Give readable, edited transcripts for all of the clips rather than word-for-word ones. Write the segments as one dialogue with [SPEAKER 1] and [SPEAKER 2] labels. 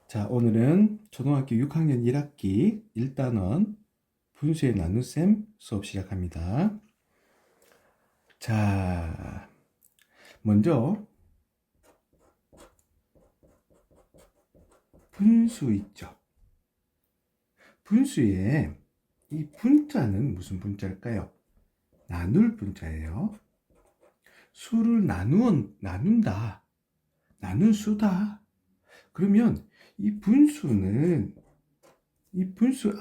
[SPEAKER 1] 자, 오늘은 초등학교 6학년 1학기 1단원 분수의 나눗셈 수업 시작합니다. 자, 먼저 분수 있죠. 분수에 이 분자는 무슨 분자일까요? 나눌 분자예요. 수를 나눈다. 나눈 수다. 그러면 이 분수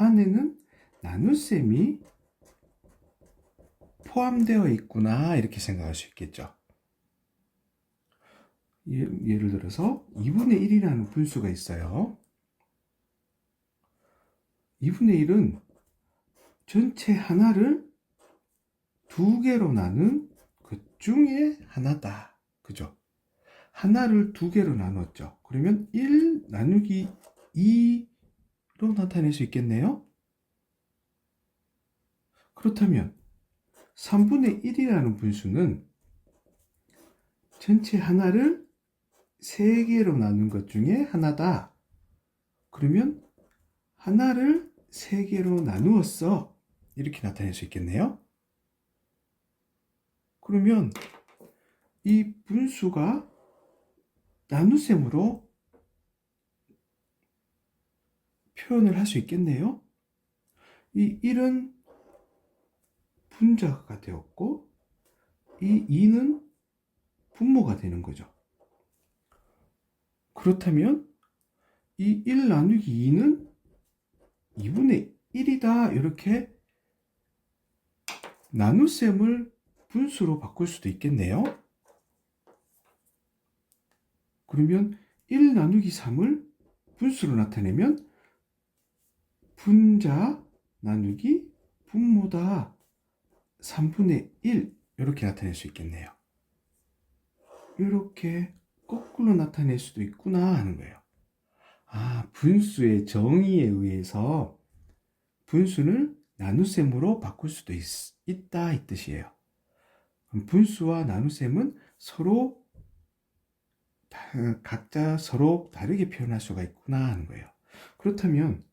[SPEAKER 1] 안에는 나눗셈이 포함되어 있구나, 이렇게 생각할 수 있겠죠. 예를 들어서 2분의 1이라는 분수가 있어요. 2분의 1은 전체 하나를 두 개로 나눈 그 중에 하나다. 그죠? 하나를 두 개로 나눴죠. 그러면 1 나누기 2로 나타낼 수 있겠네요. 그렇다면 3분의 1이라는 분수는 전체 하나를 3개로 나눈 것 중에 하나다. 그러면 하나를 3개로 나누었어. 이렇게 나타낼 수 있겠네요. 그러면 이 분수가 나눗셈으로 표현을 할 수 있겠네요. 이 1은 분자가 되었고 이 2는 분모가 되는 거죠. 그렇다면 이 1 나누기 2는 2분의 1이다. 이렇게 나눗셈을 분수로 바꿀 수도 있겠네요. 그러면 1 나누기 3을 분수로 나타내면 분자 나누기 분모다. 3분의 1 이렇게 나타낼 수 있겠네요. 이렇게 거꾸로 나타낼 수도 있구나 하는 거예요. 분수의 정의에 의해서 분수를 나눗셈으로 바꿀 수도 있다 이 뜻이에요. 그럼 분수와 나눗셈은 각자 서로 다르게 표현할 수가 있구나 하는 거예요. 그렇다면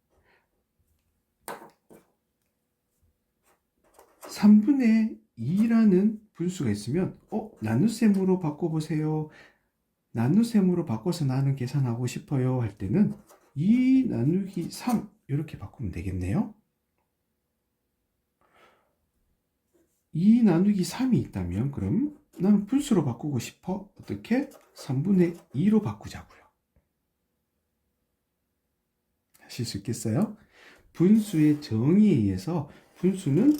[SPEAKER 1] 3분의 2라는 분수가 있으면 나눗셈으로 바꿔보세요. 나눗셈으로 바꿔서 나는 계산하고 싶어요 할 때는 2 나누기 3 이렇게 바꾸면 되겠네요. 2 나누기 3이 있다면 그럼 나는 분수로 바꾸고 싶어. 어떻게? 3분의 2로 바꾸자고요. 하실 수 있겠어요? 분수의 정의에 의해서 분수는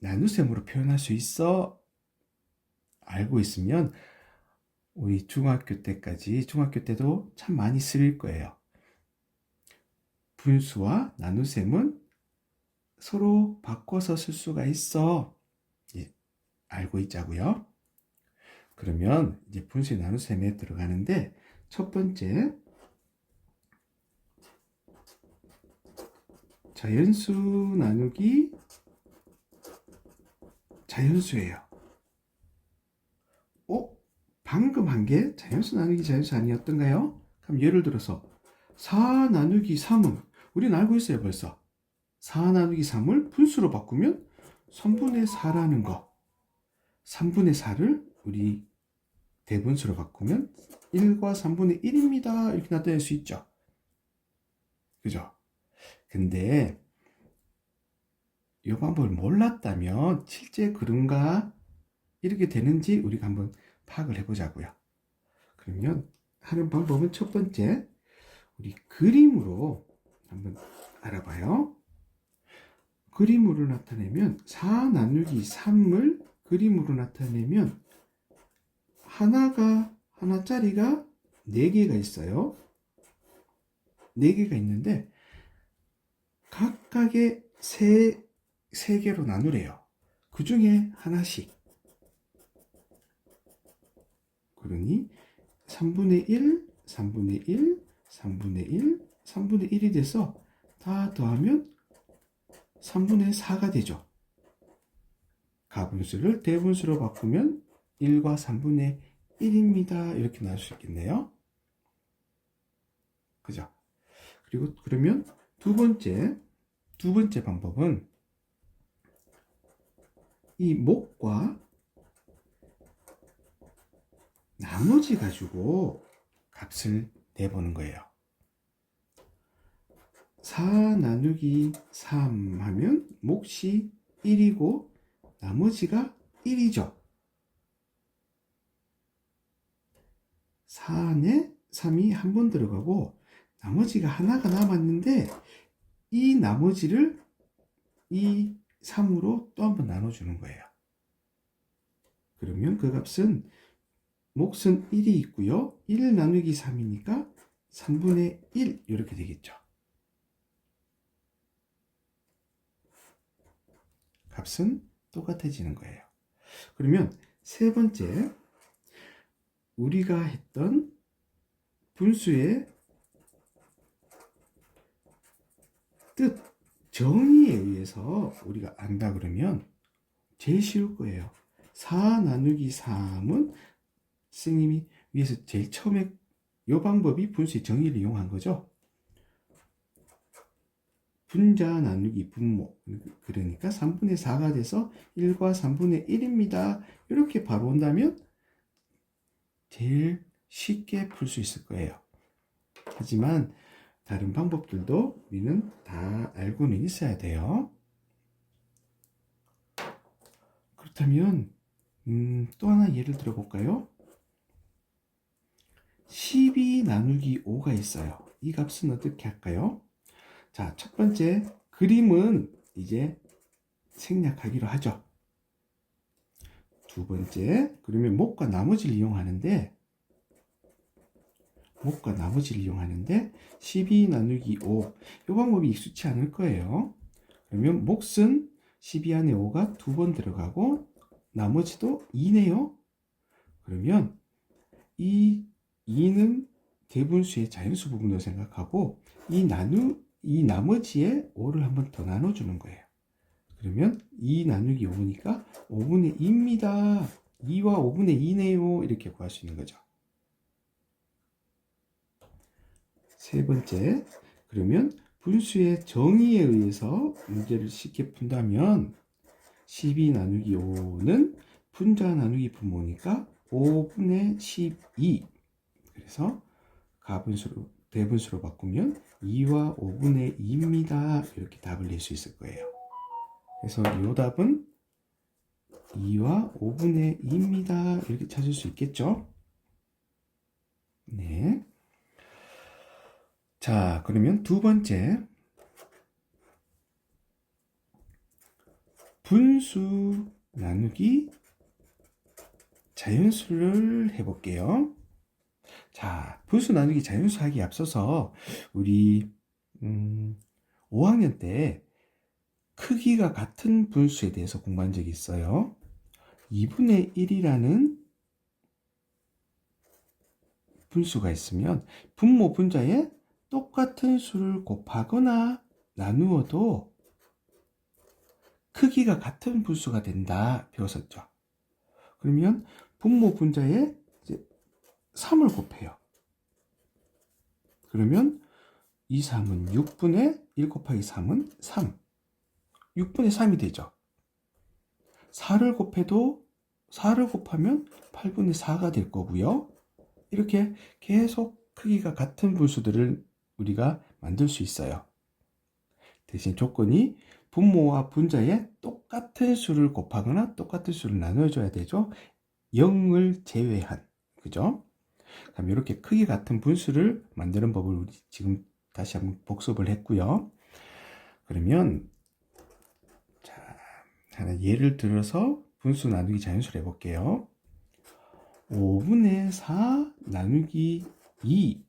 [SPEAKER 1] 나눗셈으로 표현할 수 있어. 알고 있으면 우리 중학교 때도 참 많이 쓰일 거예요. 분수와 나눗셈은 서로 바꿔서 쓸 수가 있어. 알고 있자고요. 그러면 이제 분수의 나눗셈에 들어가는데 첫 번째 자연수 나누기 자연수예요. 방금 한 게 자연수 나누기 자연수 아니었던가요? 그럼 예를 들어서 4 나누기 3은 우리는 알고 있어요 벌써. 4 나누기 3을 분수로 바꾸면 3분의 4라는 거. 3분의 4를 우리 대분수로 바꾸면 1과 3분의 1입니다. 이렇게 나타낼 수 있죠. 그죠? 근데 이 방법을 몰랐다면 실제 그런가 이렇게 되는지 우리가 한번 파악을 해보자고요. 그러면 하는 방법은 첫 번째 우리 그림으로 한번 알아봐요. 그림으로 나타내면 4 나누기 3을 그림으로 나타내면 하나짜리가 4개가 있어요. 4개가 있는데 각각의 3개로 나누래요. 그 중에 하나씩. 그러니 3분의 1, 3분의 1, 3분의 1, 3분의 1이 돼서 다 더하면 3분의 4가 되죠. 가분수를 대분수로 바꾸면 1과 3분의 1입니다. 이렇게 나올 수 있겠네요. 그죠? 그리고 그러면 두 번째 방법은 이 목과 나머지 가지고 값을 내보는 거예요. 4 나누기 3 하면 몫이 1이고 나머지가 1이죠. 4 안에 3이 한 번 들어가고 나머지가 하나가 남았는데 이 나머지를 이 3으로 또 한 번 나눠주는 거예요. 그러면 그 값은 몫은 1이 있고요. 1 나누기 3이니까 3분의 1 이렇게 되겠죠. 값은 똑같아지는 거예요. 그러면 세 번째, 우리가 했던 분수의 뜻, 정의에 의해서 우리가 안다 그러면 제일 쉬울 거예요. 4 나누기 3은 선생님이 위에서 제일 처음에 이 방법이 분수의 정의를 이용한 거죠. 분자 나누기 분모, 그러니까 3분의 4가 돼서 1과 3분의 1입니다. 이렇게 바로 온다면 제일 쉽게 풀 수 있을 거예요. 하지만 다른 방법들도 우리는 다 알고는 있어야 돼요. 그렇다면 또 하나 예를 들어 볼까요? 12 나누기 5가 있어요. 이 값은 어떻게 할까요? 자, 첫 번째 그림은 이제 생략하기로 하죠. 두 번째, 그러면 목과 나머지를 이용하는데 12 나누기 5, 이 방법이 익숙치 않을 거예요. 그러면 몫은 12 안에 5가 두 번 들어가고 나머지도 2네요. 그러면 이 2는 대분수의 자연수 부분으로 생각하고 이 나머지에 5를 한 번 더 나눠주는 거예요. 그러면 2 나누기 5니까 5분의 2입니다. 2와 5분의 2네요. 이렇게 구할 수 있는 거죠. 세 번째, 그러면 분수의 정의에 의해서 문제를 쉽게 푼다면 12 나누기 5는 분자 나누기 분모니까 5분의 12. 그래서 가분수로 대분수로 바꾸면 2와 5분의 2입니다. 이렇게 답을 낼 수 있을 거예요. 그래서 이 답은 2와 5분의 2입니다. 이렇게 찾을 수 있겠죠? 네. 자, 그러면 두 번째, 분수 나누기 자연수를 해볼게요. 자, 분수 나누기 자연수 하기에 앞서서 우리 5학년 때 크기가 같은 분수에 대해서 공부한 적이 있어요. 2분의 1이라는 분수가 있으면 분모 분자에 똑같은 수를 곱하거나 나누어도 크기가 같은 분수가 된다 배웠었죠. 그러면 분모 분자에 이제 3을 곱해요. 그러면 이 3은 6분의 1 곱하기 3은 3. 6분의 3이 되죠. 4를 곱하면 8분의 4가 될 거고요. 이렇게 계속 크기가 같은 분수들을 우리가 만들 수 있어요. 대신 조건이 분모와 분자에 똑같은 수를 곱하거나 똑같은 수를 나눠줘야 되죠. 0을 제외한. 그죠? 그럼 이렇게 크기 같은 분수를 만드는 법을 우리 지금 다시 한번 복습을 했고요. 그러면 자, 하나 예를 들어서 분수 나누기 자연수를 해볼게요. 5분의 4 나누기 2.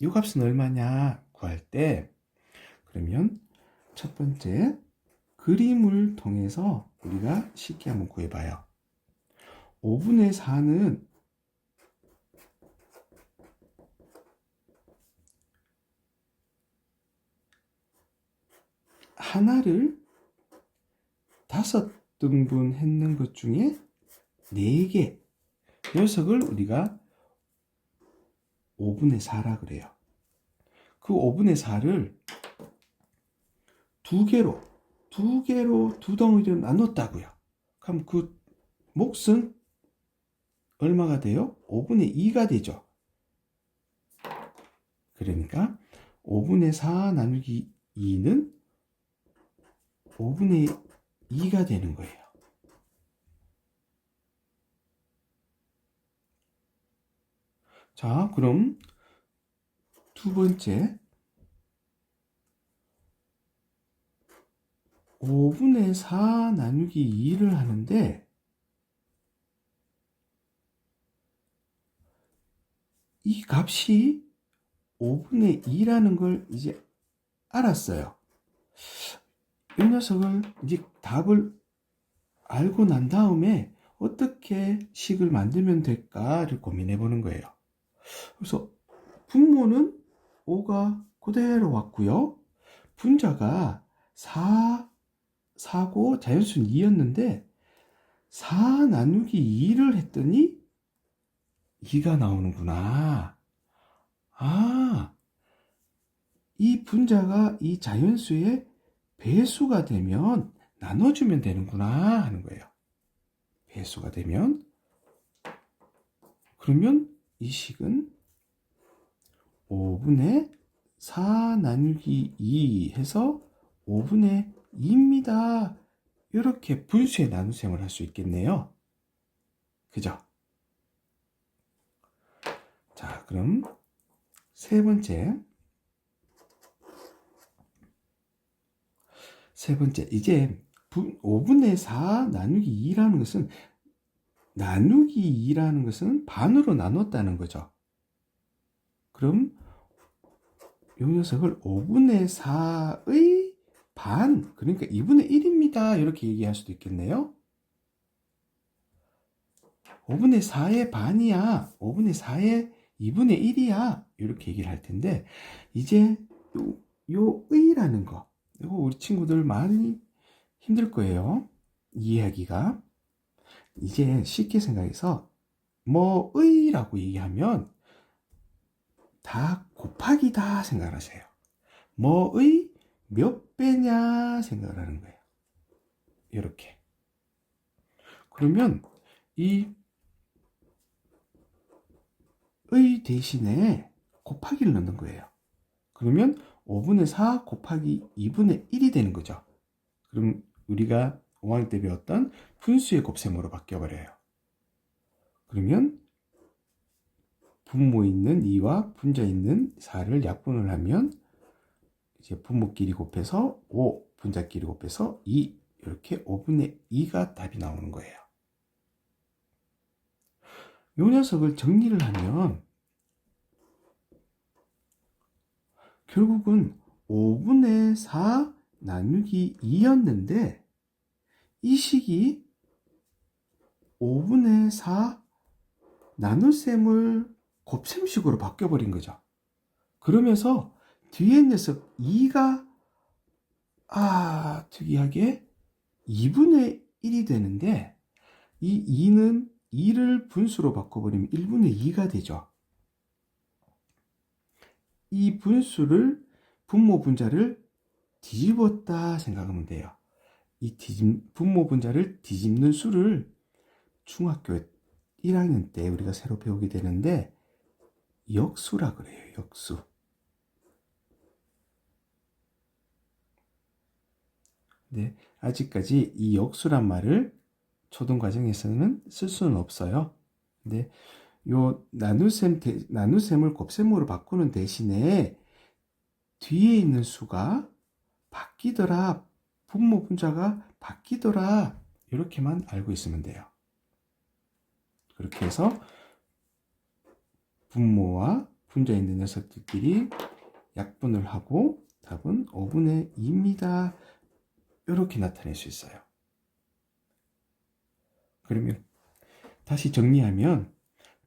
[SPEAKER 1] 이 값은 얼마냐 구할 때, 그러면 첫 번째 그림을 통해서 우리가 쉽게 한번 구해봐요. 5분의 4는 하나를 5등분 했는 것 중에 4개 녀석을 우리가 5분의 4라 그래요. 그 5분의 4를 두 개로 두 덩어리로 나눴다고요. 그럼 그 몫은 얼마가 돼요? 5분의 2가 되죠. 그러니까 5분의 4 나누기 2는 5분의 2가 되는 거예요. 자, 그럼 두 번째 5분의 4 나누기 2를 하는데 이 값이 5분의 2라는 걸 이제 알았어요. 이 녀석을 이제 답을 알고 난 다음에 어떻게 식을 만들면 될까를 고민해 보는 거예요. 그래서 분모는 5가 그대로 왔고요. 분자가 4고 자연수는 2였는데 4 나누기 2를 했더니 2가 나오는구나. 아, 이 분자가 이 자연수의 배수가 되면 나눠주면 되는구나 하는 거예요. 배수가 되면. 그러면 이 식은 5분의 4 나누기 2 해서 5분의 2입니다. 이렇게 분수의 나눗셈을 할 수 있겠네요. 그죠? 자, 그럼 세 번째 이제 5분의 4 나누기 2라는 것은 나누기 2라는 것은 반으로 나눴다는 거죠. 그럼 이 녀석을 5분의 4의 반, 그러니까 2분의 1입니다. 이렇게 얘기할 수도 있겠네요. 5분의 4의 반이야. 5분의 4의 2분의 1이야. 이렇게 얘기를 할 텐데, 이제 요 의라는 거, 이거 우리 친구들 많이 힘들 거예요. 이해하기가. 이제 쉽게 생각해서 뭐 의라고 얘기하면 다 곱하기다 생각을 하세요. 뭐의 몇 배냐 생각을 하는 거예요. 이렇게. 그러면 이 의 대신에 곱하기를 넣는 거예요. 그러면 5분의 4 곱하기 2분의 1이 되는 거죠. 그럼 우리가 5학년 때 배웠던 분수의 곱셈으로 바뀌어버려요. 그러면 분모 있는 2와 분자 있는 4를 약분을 하면 이제 분모끼리 곱해서 5, 분자끼리 곱해서 2, 이렇게 5분의 2가 답이 나오는 거예요. 이 녀석을 정리를 하면 결국은 5분의 4 나누기 2였는데 이 식이 5분의 4 나눗셈을 곱셈식으로 바뀌어버린 거죠. 그러면서 뒤에 녀석 2가 특이하게 2분의 1이 되는데 이 2는 2를 분수로 바꿔버리면 1분의 2가 되죠. 이 분수를 분모 분자를 뒤집었다 생각하면 돼요. 이 분모 분자를 뒤집는 수를 중학교 1학년 때 우리가 새로 배우게 되는데 역수라 그래요. 역수. 네, 아직까지 이 역수란 말을 초등 과정에서는 쓸 수는 없어요. 근데 요 나눗셈을 곱셈으로 바꾸는 대신에 뒤에 있는 수가 바뀌더라, 분모 분자가 바뀌더라, 이렇게만 알고 있으면 돼요. 그렇게 해서 분모와 분자 있는 녀석들끼리 약분을 하고 답은 5분의 2입니다. 이렇게 나타낼 수 있어요. 그러면 다시 정리하면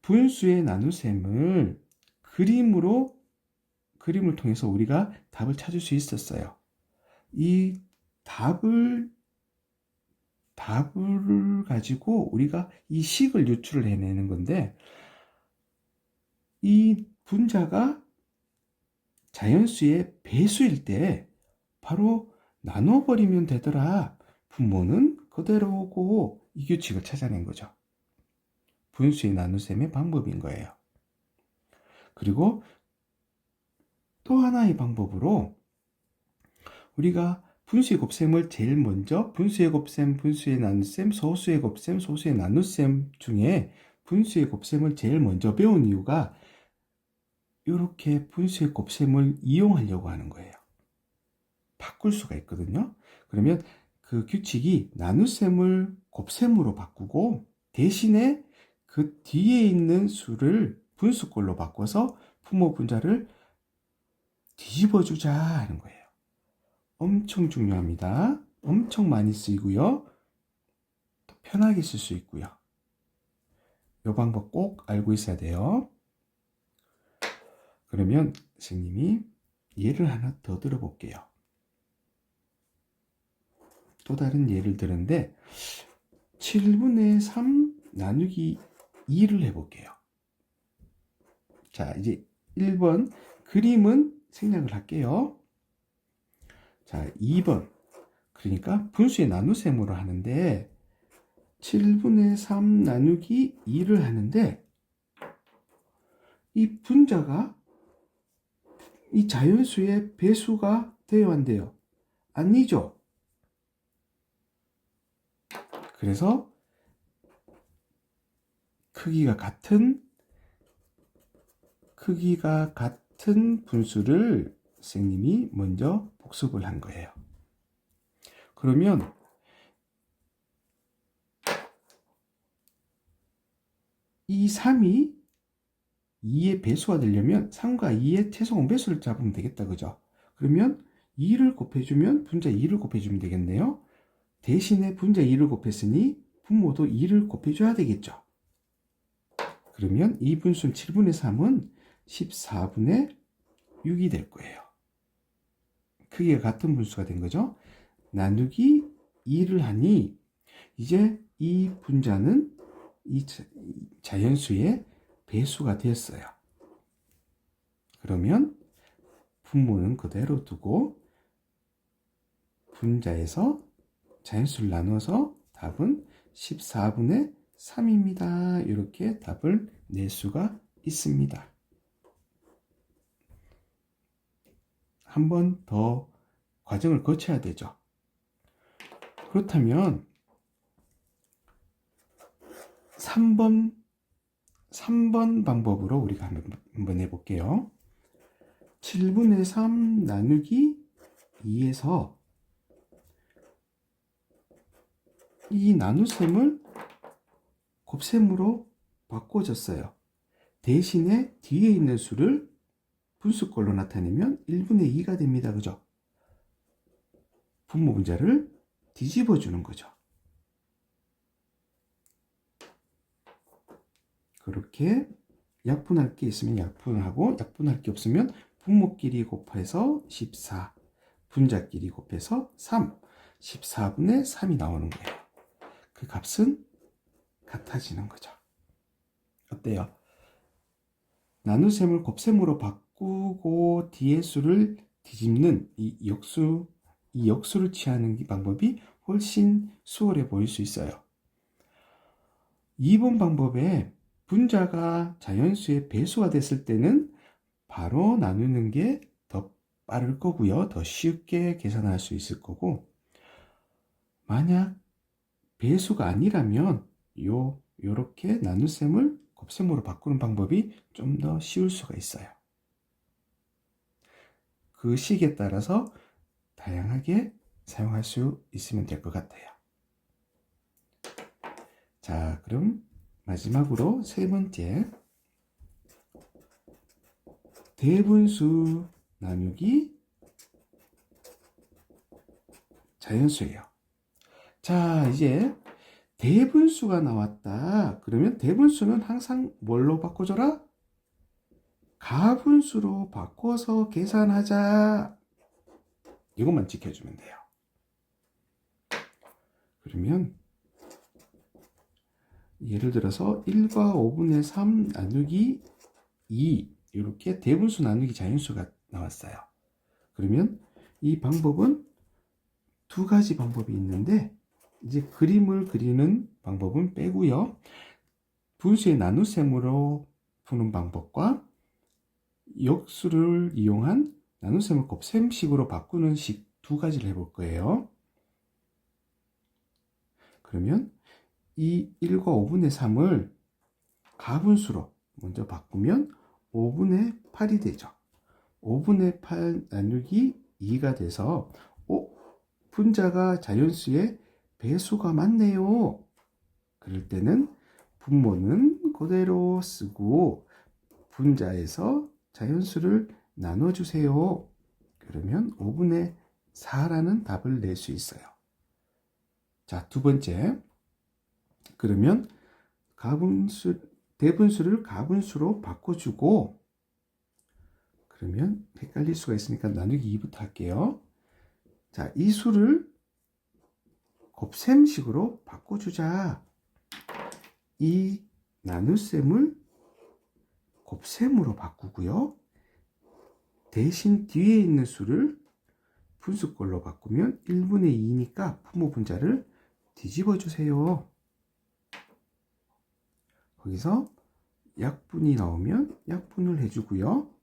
[SPEAKER 1] 분수의 나눗셈을 그림을 통해서 우리가 답을 찾을 수 있었어요. 이 답을 가지고 우리가 이 식을 유출을 해내는 건데 이 분자가 자연수의 배수일 때 바로 나눠버리면 되더라. 분모는 그대로 오고 이 규칙을 찾아낸 거죠. 분수의 나눗셈의 방법인 거예요. 그리고 또 하나의 방법으로 우리가 분수의 곱셈을 제일 먼저 분수의 곱셈, 분수의 나눗셈, 소수의 곱셈, 소수의 나눗셈 중에 분수의 곱셈을 제일 먼저 배운 이유가 이렇게 분수의 곱셈을 이용하려고 하는 거예요. 바꿀 수가 있거든요. 그러면 그 규칙이 나눗셈을 곱셈으로 바꾸고 대신에 그 뒤에 있는 수를 분수꼴로 바꿔서 분모 분자를 뒤집어 주자 하는 거예요. 엄청 중요합니다. 엄청 많이 쓰이고요. 또 편하게 쓸 수 있고요. 이 방법 꼭 알고 있어야 돼요. 그러면 선생님이 예를 하나 더 들어볼게요. 또 다른 예를 들는데 7분의 3 나누기 2를 해볼게요. 자, 이제 1번 그림은 생략을 할게요. 자, 2번 그러니까 분수의 나눗셈으로 하는데 7분의 3 나누기 2를 하는데 이 분자가 이 자연수의 배수가 되어야 한대요. 아니죠. 그래서 크기가 같은 분수를 선생님이 먼저 복습을 한 거예요. 그러면 이 3이 2의 배수가 되려면 3과 2의 최소 공배수를 잡으면 되겠다. 그죠? 그러면 2를 곱해주면 분자 2를 곱해주면 되겠네요. 대신에 분자 2를 곱했으니 분모도 2를 곱해줘야 되겠죠. 그러면 이 분수는 7분의 3은 14분의 6이 될 거예요. 크기가 같은 분수가 된 거죠. 나누기 2를 하니 이제 이 분자는 이 자연수의 배수가 됐어요. 그러면 분모는 그대로 두고 분자에서 자연수를 나눠서 답은 14분의 3입니다. 이렇게 답을 낼 수가 있습니다. 한 번 더 과정을 거쳐야 되죠. 그렇다면 3번 방법으로 우리가 한번 해볼게요. 7분의 3 나누기 2에서 이 나눗셈을 곱셈으로 바꿔줬어요. 대신에 뒤에 있는 수를 분수꼴로 나타내면 1분의 2가 됩니다. 그죠? 분모 분자를 뒤집어 주는 거죠. 그렇게 약분할 게 있으면 약분하고 약분할 게 없으면 분모끼리 곱해서 14, 분자끼리 곱해서 3, 14분의 3이 나오는 거예요. 그 값은 같아지는 거죠. 어때요? 나눗셈을 곱셈으로 바꾸고 뒤에 수를 뒤집는 이 역수를 취하는 방법이 훨씬 수월해 보일 수 있어요. 2번 방법에 분자가 자연수의 배수가 됐을 때는 바로 나누는 게 더 빠를 거고요. 더 쉽게 계산할 수 있을 거고, 만약 배수가 아니라면 요렇게 나눗셈을 곱셈으로 바꾸는 방법이 좀 더 쉬울 수가 있어요. 그 식에 따라서 다양하게 사용할 수 있으면 될 것 같아요. 자, 그럼 마지막으로 세 번째, 대분수 나누기 자연수예요. 자, 이제 대분수가 나왔다. 그러면 대분수는 항상 뭘로 바꿔줘라? 가분수로 바꿔서 계산하자. 이것만 지켜주면 돼요. 그러면 예를 들어서 1과 5분의 3 나누기 2 이렇게 대분수 나누기 자연수가 나왔어요. 그러면 이 방법은 두 가지 방법이 있는데, 이제 그림을 그리는 방법은 빼고요. 분수의 나눗셈으로 푸는 방법과 역수를 이용한 나눗셈을 곱셈식으로 바꾸는 식 두 가지를 해볼 거예요. 그러면 이 1과 5분의 3을 가분수로 먼저 바꾸면 5분의 8이 되죠. 5분의 8 나누기 2가 돼서 분자가 자연수의 배수가 맞네요. 그럴 때는 분모는 그대로 쓰고 분자에서 자연수를 나눠주세요. 그러면 5분의 4라는 답을 낼 수 있어요. 자, 두 번째. 그러면 대분수를 가분수로 바꿔주고, 그러면 헷갈릴 수가 있으니까 나누기 2부터 할게요. 자, 이 수를 곱셈식으로 바꿔주자. 이 나눗셈을 곱셈으로 바꾸고요. 대신 뒤에 있는 수를 분수꼴로 바꾸면 1분의 2니까 분모 분자를 뒤집어 주세요. 거기서 약분이 나오면 약분을 해주고요.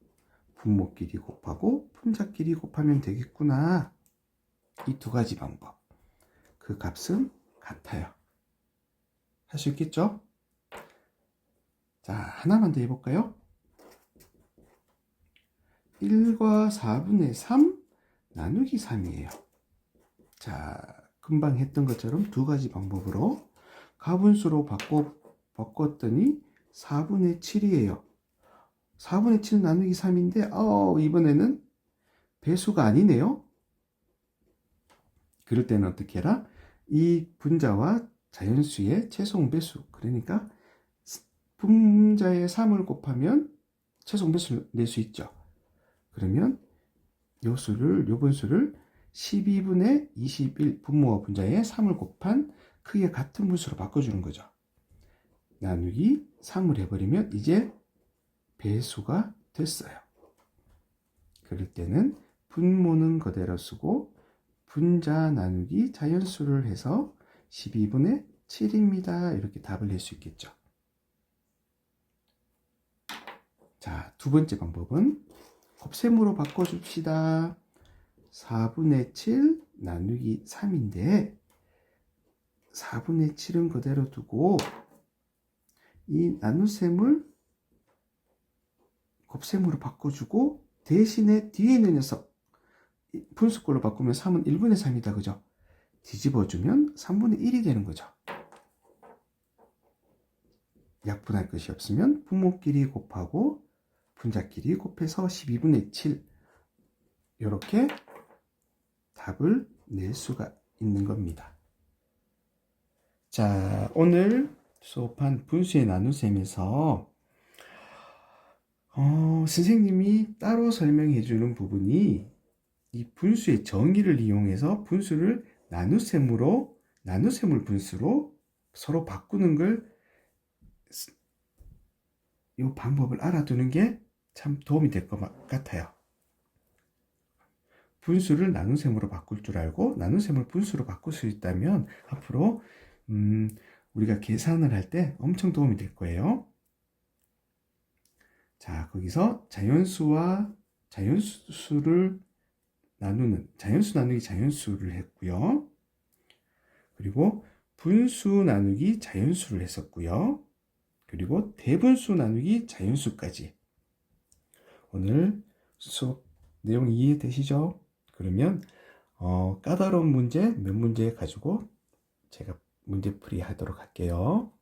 [SPEAKER 1] 분모끼리 곱하고 분자끼리 곱하면 되겠구나. 이 두 가지 방법. 그 값은 같아요. 할 수 있겠죠? 자, 하나만 더 해볼까요? 1과 4분의 3 나누기 3이에요. 자, 금방 했던 것처럼 두 가지 방법으로 가분수로 바꿨더니 4분의 7이에요. 4분의 7 나누기 3인데 이번에는 배수가 아니네요. 그럴 때는 어떻게 해라? 이 분자와 자연수의 최종 배수, 그러니까 분자의 3을 곱하면 최종 배수를 낼 수 있죠. 그러면 요 분수를 12분의 21 분모와 분자의 3을 곱한 크기가 같은 분수로 바꿔주는 거죠. 나누기 3을 해버리면 이제 배수가 됐어요. 그럴 때는 분모는 그대로 쓰고 분자 나누기 자연수를 해서 12분의 7입니다. 이렇게 답을 낼 수 있겠죠. 자, 두 번째 방법은 곱셈으로 바꿔줍시다. 4분의 7 나누기 3인데 4분의 7은 그대로 두고 이 나눗셈을 곱셈으로 바꿔주고 대신에 뒤에 있는 녀석 분수꼴로 바꾸면 3은 1분의 3이다. 그죠? 뒤집어주면 3분의 1이 되는 거죠. 약분할 것이 없으면 분모끼리 곱하고 분자끼리 곱해서 12분의 7 이렇게 답을 낼 수가 있는 겁니다. 자, 오늘 수업한 분수의 나눗셈에서 선생님이 따로 설명해 주는 부분이 이 분수의 정의를 이용해서 분수를 나눗셈을 분수로 서로 바꾸는 걸 이 방법을 알아두는 게 참 도움이 될 것 같아요. 분수를 나눗셈으로 바꿀 줄 알고 나눗셈을 분수로 바꿀 수 있다면 앞으로 우리가 계산을 할 때 엄청 도움이 될 거예요. 자, 거기서 자연수와 자연수를 나누는 자연수 나누기 자연수를 했고요. 그리고 분수 나누기 자연수를 했었고요. 그리고 대분수 나누기 자연수까지. 오늘 수업 내용 이해되시죠? 그러면 까다로운 문제 몇 문제 가지고 제가 문제풀이 하도록 할게요.